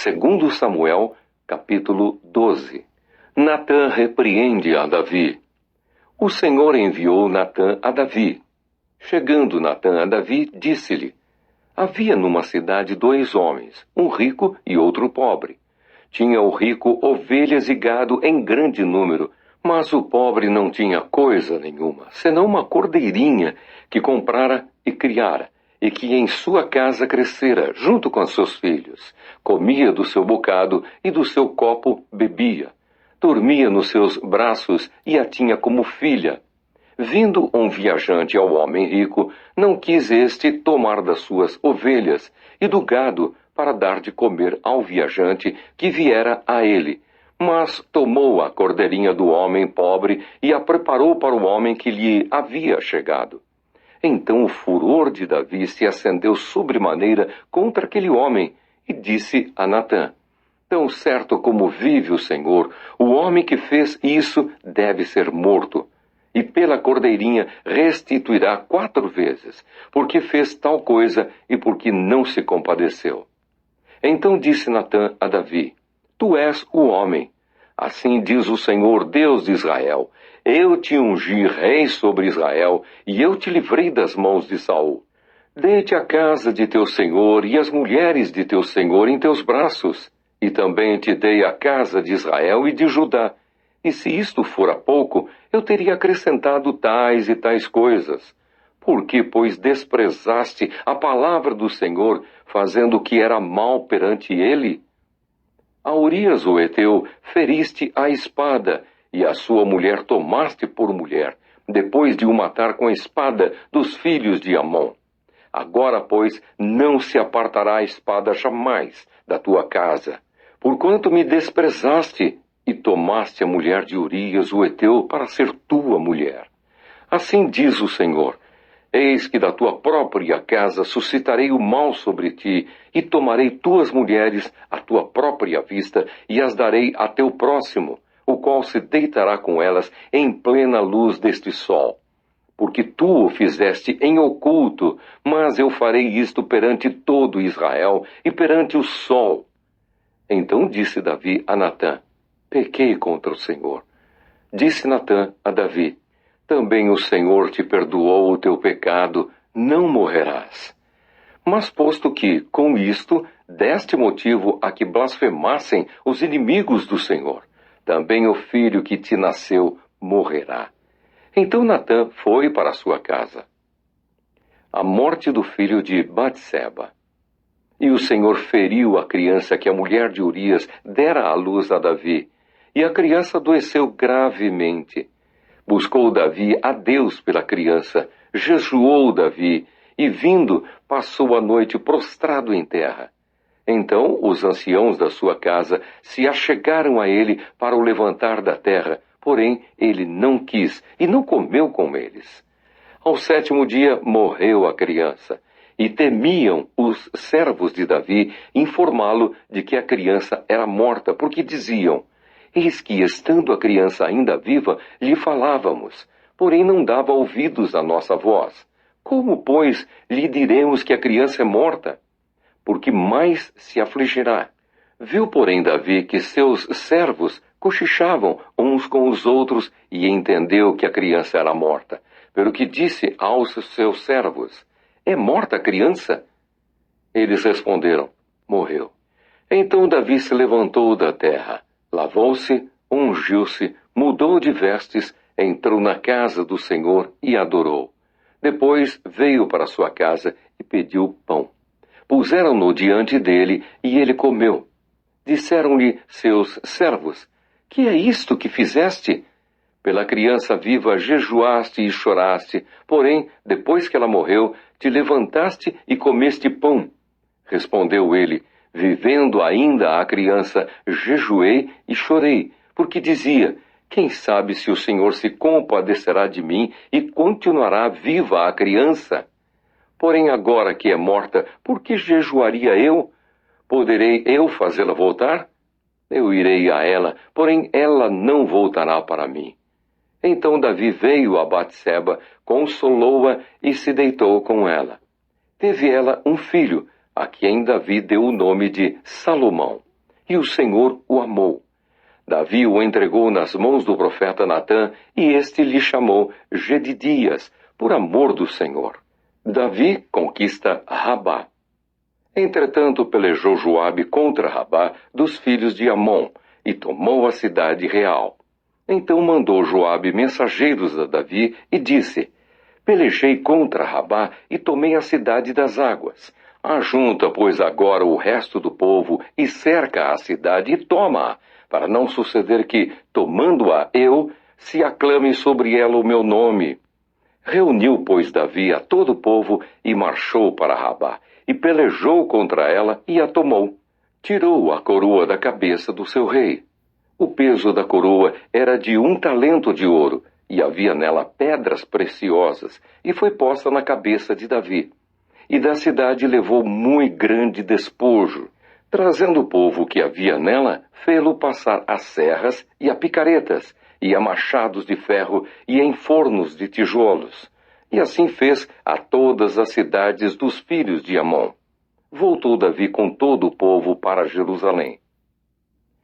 Segundo Samuel, capítulo 12. Natã repreende a Davi. O Senhor enviou Natã a Davi. Chegando Natã a Davi, disse-lhe: havia numa cidade 2 homens, um rico e outro pobre. Tinha o rico ovelhas e gado em grande número, mas o pobre não tinha coisa nenhuma, senão uma cordeirinha que comprara e criara, e que em sua casa crescera, junto com seus filhos. Comia do seu bocado e do seu copo bebia. Dormia nos seus braços e a tinha como filha. Vindo um viajante ao homem rico, não quis este tomar das suas ovelhas e do gado para dar de comer ao viajante que viera a ele, mas tomou a cordeirinha do homem pobre e a preparou para o homem que lhe havia chegado. Então o furor de Davi se acendeu sobremaneira contra aquele homem e disse a Natã: tão certo como vive o Senhor, o homem que fez isso deve ser morto. E pela cordeirinha restituirá 4 vezes, porque fez tal coisa e porque não se compadeceu. Então disse Natã a Davi: tu és o homem. Assim diz o Senhor, Deus de Israel: eu te ungi rei sobre Israel, e eu te livrei das mãos de Saul. Dei-te a casa de teu senhor e as mulheres de teu senhor em teus braços, e também te dei a casa de Israel e de Judá. E se isto fora pouco, eu teria acrescentado tais e tais coisas. Por que, pois, desprezaste a palavra do Senhor, fazendo o que era mal perante ele? A Urias o Heteu feriste a espada, e a sua mulher tomaste por mulher, depois de o matar com a espada dos filhos de Amon. Agora, pois, não se apartará a espada jamais da tua casa, porquanto me desprezaste e tomaste a mulher de Urias o Heteu para ser tua mulher. Assim diz o Senhor: eis que da tua própria casa suscitarei o mal sobre ti, e tomarei tuas mulheres à tua própria vista, e as darei a teu próximo, o qual se deitará com elas em plena luz deste sol. Porque tu o fizeste em oculto, mas eu farei isto perante todo Israel e perante o sol. Então disse Davi a Natã: pequei contra o Senhor. Disse Natã a Davi: também o Senhor te perdoou o teu pecado, não morrerás. Mas posto que, com isto, deste motivo a que blasfemassem os inimigos do Senhor, também o filho que te nasceu morrerá. Então Natã foi para sua casa. A morte do filho de Batseba. E o Senhor feriu a criança que a mulher de Urias dera à luz a Davi, e a criança adoeceu gravemente. Buscou Davi a Deus pela criança, jejuou Davi, e vindo, passou a noite prostrado em terra. Então os anciãos da sua casa se achegaram a ele para o levantar da terra, porém ele não quis e não comeu com eles. Ao 7º dia morreu a criança, e temiam os servos de Davi informá-lo de que a criança era morta, porque diziam: eis que, estando a criança ainda viva, lhe falávamos, porém não dava ouvidos à nossa voz. Como, pois, lhe diremos que a criança é morta? Porque mais se afligirá. Viu, porém, Davi que seus servos cochichavam uns com os outros e entendeu que a criança era morta. Pelo que disse aos seus servos: é morta a criança? Eles responderam: morreu. Então Davi se levantou da terra, lavou-se, ungiu-se, mudou de vestes, entrou na casa do Senhor e adorou. Depois veio para sua casa e pediu pão. Puseram-no diante dele e ele comeu. Disseram-lhe seus servos: que é isto que fizeste? Pela criança viva jejuaste e choraste, porém, depois que ela morreu, te levantaste e comeste pão. Respondeu ele: vivendo ainda a criança, jejuei e chorei, porque dizia: quem sabe se o Senhor se compadecerá de mim e continuará viva a criança? Porém, agora que é morta, por que jejuaria eu? Poderei eu fazê-la voltar? Eu irei a ela, porém ela não voltará para mim. Então Davi veio a Batseba, consolou-a e se deitou com ela. Teve ela um filho, a quem Davi deu o nome de Salomão. e o Senhor o amou. Davi o entregou nas mãos do profeta Natã, e este lhe chamou Jedidias, por amor do Senhor. Davi conquista Rabá. Entretanto pelejou Joabe contra Rabá dos filhos de Amon, e tomou a cidade real. Então mandou Joabe mensageiros a Davi, e disse: Pelejei contra Rabá, e tomei a cidade das águas. Ajunta, pois, agora o resto do povo, e cerca a cidade, e toma-a, para não suceder que, tomando-a eu, se aclame sobre ela o meu nome. Reuniu, pois, Davi a todo o povo, e marchou para Rabá, e pelejou contra ela, e a tomou. Tirou a coroa da cabeça do seu rei. O peso da coroa era de 1 talento de ouro, e havia nela pedras preciosas, e foi posta na cabeça de Davi. E da cidade levou muito grande despojo. Trazendo o povo que havia nela, fê-lo passar a serras e a picaretas, e a machados de ferro e em fornos de tijolos. E assim fez a todas as cidades dos filhos de Amon. Voltou Davi com todo o povo para Jerusalém.